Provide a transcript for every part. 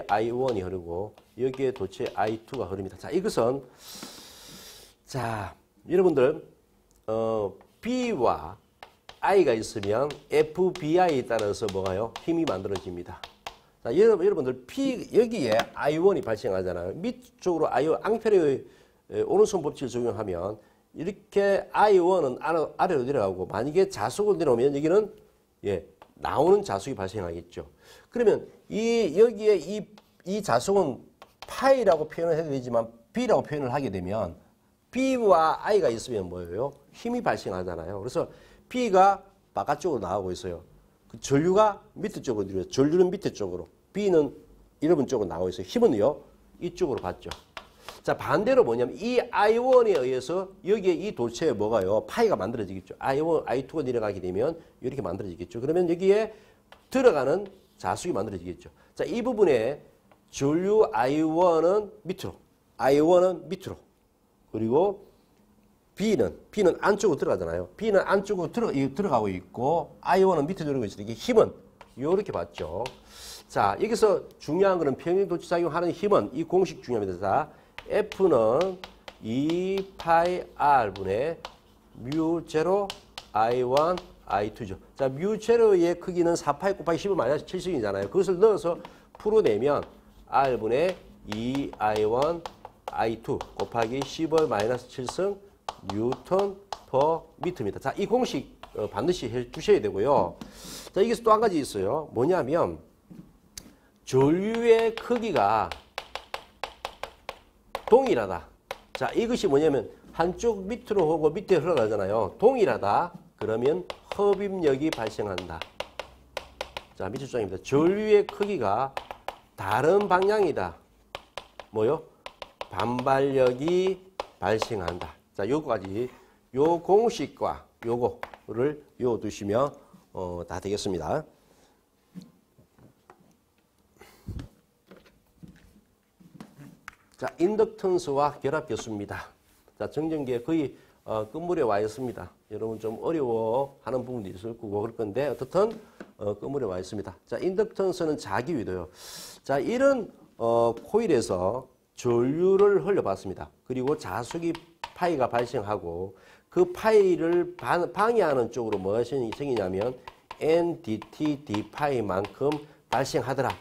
I1이 흐르고 여기에 도체 I2가 흐릅니다. 자, 이것은 자, 여러분들 B와 I가 있으면 FBI에 따라서 뭐가요? 힘이 만들어집니다. 자, 여러분들 여기에 I1이 발생하잖아요. 밑쪽으로 I1 앙페르의 오른손 법칙을 적용하면 이렇게 I1은 아래로 내려가고 만약에 자속으로 내려오면 여기는 나오는 자속이 발생하겠죠. 그러면 여기에 이 자속은 파이라고 표현을 해도 되지만 B라고 표현을 하게 되면 B와 I가 있으면 뭐예요? 힘이 발생하잖아요. 그래서 B가 바깥쪽으로 나가고 있어요. 그 전류가 밑에 쪽으로 내려요. 전류는 밑에 쪽으로. B는 여러분 쪽으로 나오고 있어요. 힘은요, 이쪽으로 받죠. 자, 반대로 뭐냐면 이 I1에 의해서 여기에 이 도체에 뭐가요? 파이가 만들어지겠죠. I1, I2가 내려가게 되면 이렇게 만들어지겠죠. 그러면 여기에 들어가는 자숙이 만들어지겠죠. 자, 이 부분에 전류 I1은 밑으로. 그리고 B는 안쪽으로 들어가잖아요. B는 안쪽으로 들어가고 있고 I1은 밑에 들어가고 있으니까 이게 힘은 이렇게 받죠. 자, 여기서 중요한 거는 평행 도체 작용하는 힘은 이 공식 중요합니다. 자, F는 2파이 R분의 뮤0 I1 I2죠. 자, 뮤0의 크기는 4파이 곱하기 10을 마이너스 7승이잖아요. 그것을 넣어서 풀어내면 R분의 2I1 I2 곱하기 10을 마이너스 7승 뉴턴 퍼 미터입니다. 자, 이 공식 반드시 해 주셔야 되고요. 자, 여기서 또 한 가지 있어요. 뭐냐면 전류의 크기가 동일하다. 자, 이것이 뭐냐면 한쪽 밑으로 오고 밑에 흘러가잖아요. 동일하다. 그러면 흡입력이 발생한다. 자, 밑줄 장입니다. 전류의 크기가 다른 방향이다. 뭐요? 반발력이 발생한다. 자, 요거까지 요 공식과 요거를 외워두시면 다 되겠습니다. 자, 인덕턴스와 결합교수입니다. 자, 정전기에 거의 끝물에 와 있습니다. 여러분 좀 어려워하는 부분도 있을 거고 그럴 건데 어떻든 끝물에 와 있습니다. 자, 인덕턴스는 자기유도요. 자, 이런 코일에서 전류를 흘려봤습니다. 그리고 자숙이 파이가 발생하고 그 파이를 방해하는 쪽으로 뭐가 생기냐면 NDT D파이만큼 발생하더라.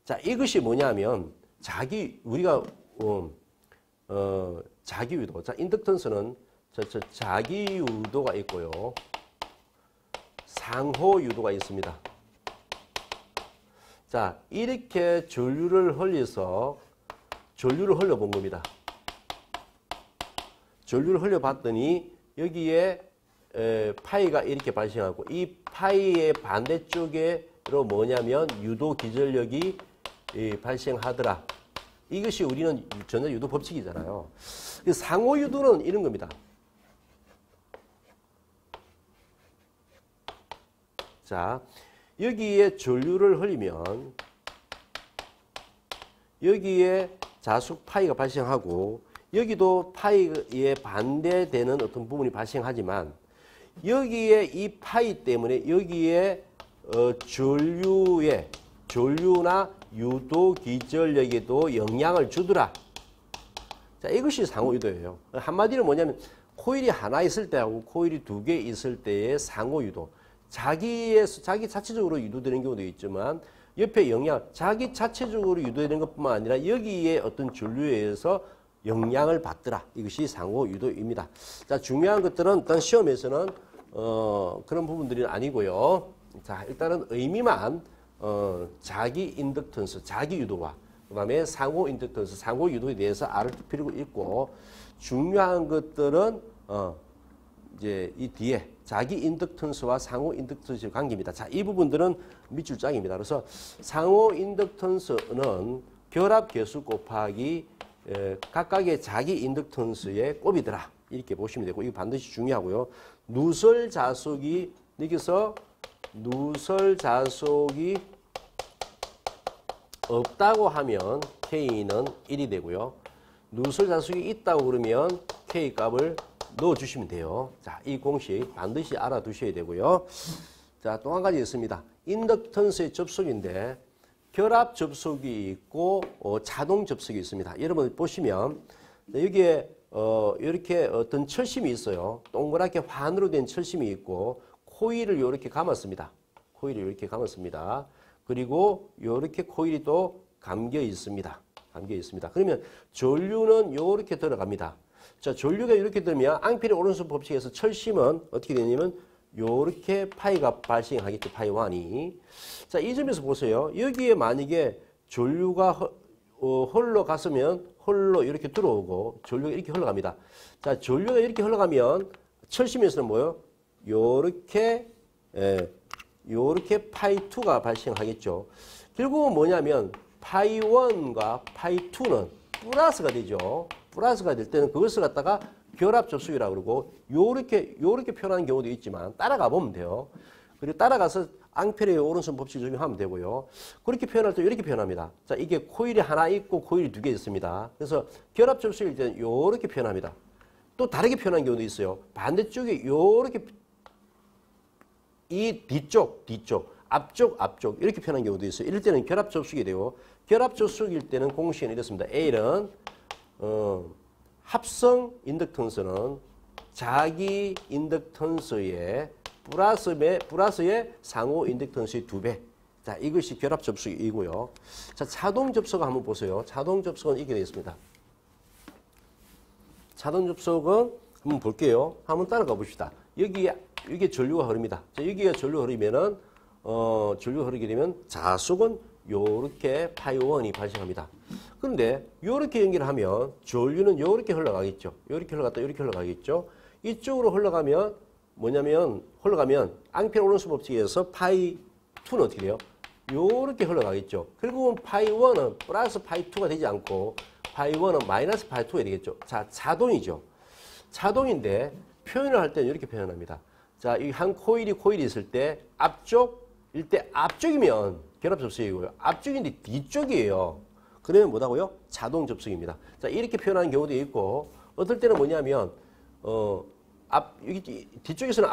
자, 이것이 뭐냐면 우리가 자기유도. 자, 인덕턴스는 자기유도가 있고요. 상호유도가 있습니다. 자, 이렇게 전류를 흘려본 겁니다. 전류를 흘려봤더니 여기에 파이가 이렇게 발생하고 이 파이의 반대쪽으로 뭐냐면 유도 기전력이 발생하더라. 이것이 우리는 전자유도 법칙이잖아요. 상호유도는 이런 겁니다. 자, 여기에 전류를 흘리면 여기에 자숙 파이가 발생하고 여기도 파이에 반대되는 어떤 부분이 발생하지만 여기에 이 파이 때문에 여기에 전류나 유도 기전력에도 영향을 주더라. 자, 이것이 상호유도예요. 한마디로 뭐냐면 코일이 하나 있을 때하고 코일이 두 개 있을 때의 상호유도. 자기 자체적으로 유도되는 경우도 있지만 옆에 자기 자체적으로 유도되는 것뿐만 아니라 여기에 어떤 전류에 의해서 영향을 받더라. 이것이 상호유도입니다. 자, 중요한 것들은 일단 시험에서는 그런 부분들이 아니고요. 자, 일단은 의미만 자기 인덕턴스, 자기 유도와 그 다음에 상호 인덕턴스, 상호 유도에 대해서 알을 필요가 있고 중요한 것들은 이제 이 뒤에 자기 인덕턴스와 상호 인덕턴스의 관계입니다. 자, 이 부분들은 밑줄 짝입니다. 그래서 상호 인덕턴스는 결합 개수 곱하기 각각의 자기 인덕턴스의 곱이더라. 이렇게 보시면 되고 이거 반드시 중요하고요. 누설 자속이 여기서 누설 자속이 없다고 하면 K는 1이 되고요. 누설 자속이 있다고 그러면 K 값을 넣어주시면 돼요. 자, 이 공식 반드시 알아두셔야 되고요. 자, 또 한 가지 있습니다. 인덕턴스의 접속인데 결합 접속이 있고 자동 접속이 있습니다. 여러분 보시면 여기에 이렇게 어떤 철심이 있어요. 동그랗게 환으로 된 철심이 있고 코일을 이렇게 감았습니다. 코일을 이렇게 감았습니다. 그리고 이렇게 코일이 또 감겨 있습니다. 감겨 있습니다. 그러면 전류는 이렇게 들어갑니다. 자, 전류가 이렇게 들면 앙페르 오른손 법칙에서 철심은 어떻게 되냐면 요렇게 파이가 발생하겠죠. 파이 1이. 자, 이 점에서 보세요. 여기에 만약에 전류가 흘러갔으면 흘러 이렇게 들어오고 전류가 이렇게 흘러갑니다. 자, 전류가 이렇게 흘러가면 철심에서는 뭐요? 요렇게 요렇게 파이 2가 발생하겠죠. 결국은 뭐냐면 파이 1과 파이 2는 플러스가 되죠. 플러스가 될 때는 그것을 갖다가 결합 접속이라고 그러고 요렇게 표현하는 경우도 있지만 따라가 보면 돼요. 그리고 따라가서 앙페르의 오른손 법칙 적용하면 되고요. 그렇게 표현할 때 이렇게 표현합니다. 자, 이게 코일이 하나 있고 코일이 두 개 있습니다. 그래서 결합 접속일 때는 요렇게 표현합니다. 또 다르게 표현하는 경우도 있어요. 반대쪽에 요렇게 이 뒤쪽, 앞쪽 이렇게 표현하는 경우도 있어요. 이럴 때는 결합 접속이 되고 결합 접속일 때는 공식은 이렇습니다. A는 합성 인덕턴스는 자기 인덕턴스의 플러스의 상호 인덕턴스의 2배. 자, 이것이 결합 접속이고요. 자, 자동 접속 한번 보세요. 자동 접속은 이렇게 되어 있습니다. 자동 접속은 한번 볼게요. 한번 따라가 봅시다. 여기에 전류가 흐릅니다. 자, 여기가 전류 흐르면은 전류 흐르게 되면 자속은 요렇게 파이 1이 발생합니다. 그런데 요렇게 연결하면 전류는 요렇게 흘러가겠죠. 요렇게 흘러갔다 요렇게 흘러가겠죠. 이쪽으로 흘러가면 뭐냐면 앙페르 오른손 법칙에서 파이 2는 어떻게 돼요? 요렇게 흘러가겠죠. 결국은 파이 1은 플러스 파이 2가 되지 않고 파이 1은 마이너스 파이 2가 되겠죠. 자, 자동이죠. 자동인데 표현을 할 때는 이렇게 표현합니다. 자, 이 한 코일이 있을 때 앞쪽일 때 앞쪽이면 결합 접속이고요. 앞쪽인데 뒤쪽이에요. 그러면 뭐라고요? 자동 접속입니다. 자, 이렇게 표현하는 경우도 있고 어떨 때는 뭐냐면 여기 뒤쪽에서는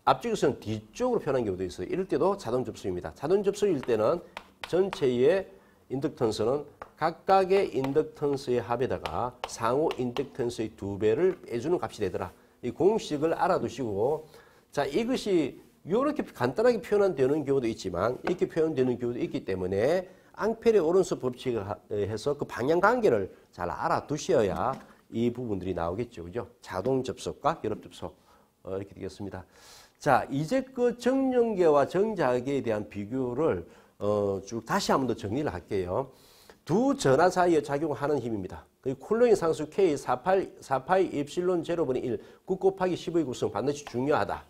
앞쪽에서는 뒤쪽으로 표현하는 경우도 있어요. 이럴 때도 자동 접속입니다. 자동 접속일 때는 전체의 인덕턴스는 각각의 인덕턴스의 합에다가 상호 인덕턴스의 2배를 빼주는 값이 되더라. 이 공식을 알아두시고, 자, 이것이 이렇게 간단하게 표현되는 경우도 있지만 이렇게 표현되는 경우도 있기 때문에 앙페르의 오른손 법칙을 해서 그 방향 관계를 잘 알아두셔야 이 부분들이 나오겠죠. 그죠? 자동 접속과 결합 접속. 이렇게 되겠습니다. 자, 이제 그 정연계와 정자계에 대한 비교를 쭉 다시 한 번 더 정리를 할게요. 두 전하 사이에 작용하는 힘입니다. 쿨롱의 상수 K 4파이 입실론 제로분의 1, 9 곱하기 10의 구성 반드시 중요하다.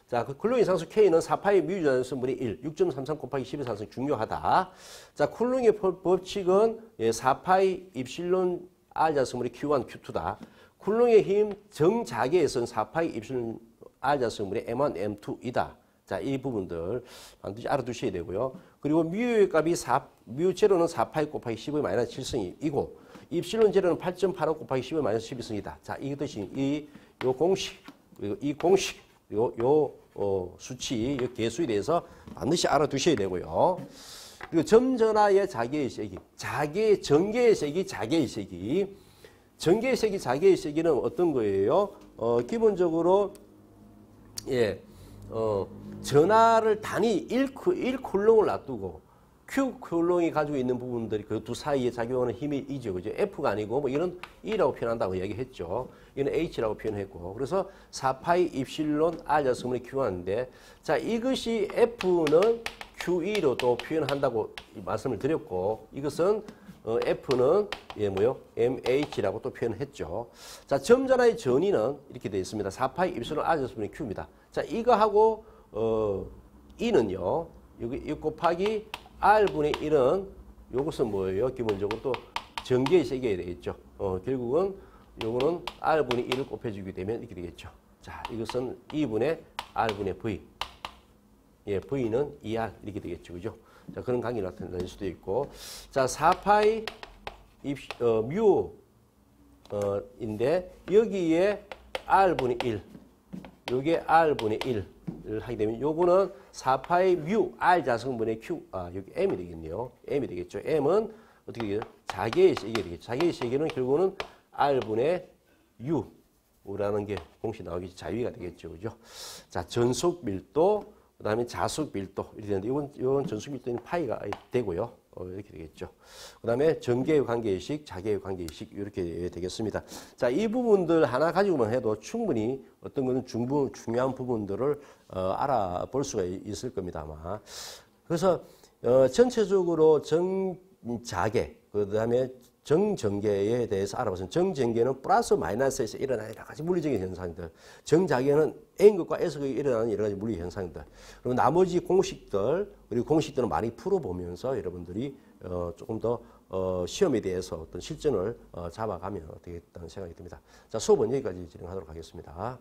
자, 그 쿨롱의 상수 K는 4파이 미유자연수분의 1, 6.33 곱하기 10의 상수 중요하다. 자, 쿨롱의 법칙은 4파이 입실론 R자승분의 Q1, Q2다. 쿨롱의 힘 정자계에서는 4파이 입실론 R자승분의 M1, M2이다. 자, 이 부분들 반드시 알아두셔야 되고요. 그리고 미유의 값이 미유 제로는 4파이 곱하기 10의 마이너스 7승이고 입실론 제로는 8.85 곱하기 10의 마이너스 12승이다. 자, 이것이 요 공식, 그리고 이 공식, 그리고 요 수치, 요 개수에 대해서 반드시 알아두셔야 되고요. 그리고 점전하의 자계의 세기, 전개의 세기, 자계의 세기. 전개의 세기, 자계의 세기는 어떤 거예요? 기본적으로 전하를 단위 1쿨롱을 놔두고 Q쿨롱이 가지고 있는 부분들이 그 두 사이에 작용하는 힘이 이죠. 그죠? F가 아니고 뭐 이런 E라고 표현한다고 얘기했죠. 이는 H라고 표현했고. 그래서 4파이 입실론 R자승분의 Q1인데 자, 이것이 F는 QE로 또 표현한다고 말씀을 드렸고 이것은 F는 MH라고 또 표현했죠. 자, 점전하의 전위는 이렇게 되어 있습니다. 4파이 입실론 R자승분의 Q입니다. 자, 이거하고 E는요. 여기 1 곱하기 R분의 1은 요것은 뭐예요? 기본적으로 또 전개의 세계에 되겠죠. 결국은 요거는 R분의 1을 곱해주게 되면 이렇게 되겠죠. 자, 이것은 2분의 R분의 V. V는 2R 이렇게 되겠죠. 그죠? 자, 그런 관계가 나타날 수도 있고. 자, 4파이 인데 여기에 R분의 1. 요게 R분의 1. 하게 되면 요거는 4파이 뮤 R 자성분의 Q, 여기 M이 되겠네요. M이 되겠죠. M은 어떻게 돼요? 자개의 세계 되겠죠. 자개의 세계는 결국은 R분의 U라는 게 공식 나오겠죠. 자위가 되겠죠. 그죠? 자, 전속 밀도, 그 다음에 자속 밀도. 이렇게 되는데, 이건 전속 밀도는 파이가 되고요. 이렇게 되겠죠. 그 다음에 전개의 관계의식, 자개의 관계의식, 이렇게 되겠습니다. 자, 이 부분들 하나 가지고만 해도 충분히 어떤 거는 중요한 부분들을 알아볼 수가 있을 겁니다, 아마. 그래서, 전체적으로 정자개, 그 다음에 정전개에 대해서 알아보면 정전개는 플러스 마이너스에서 일어나는 여러 가지 물리적인 현상들, 정자개는 A인 것과 S가 일어나는 여러 가지 물리 현상들, 그리고 나머지 공식들, 그리고 공식들은 많이 풀어보면서 여러분들이 조금 더 시험에 대해서 어떤 실전을 잡아가면 되겠다는 생각이 듭니다. 자, 수업은 여기까지 진행하도록 하겠습니다.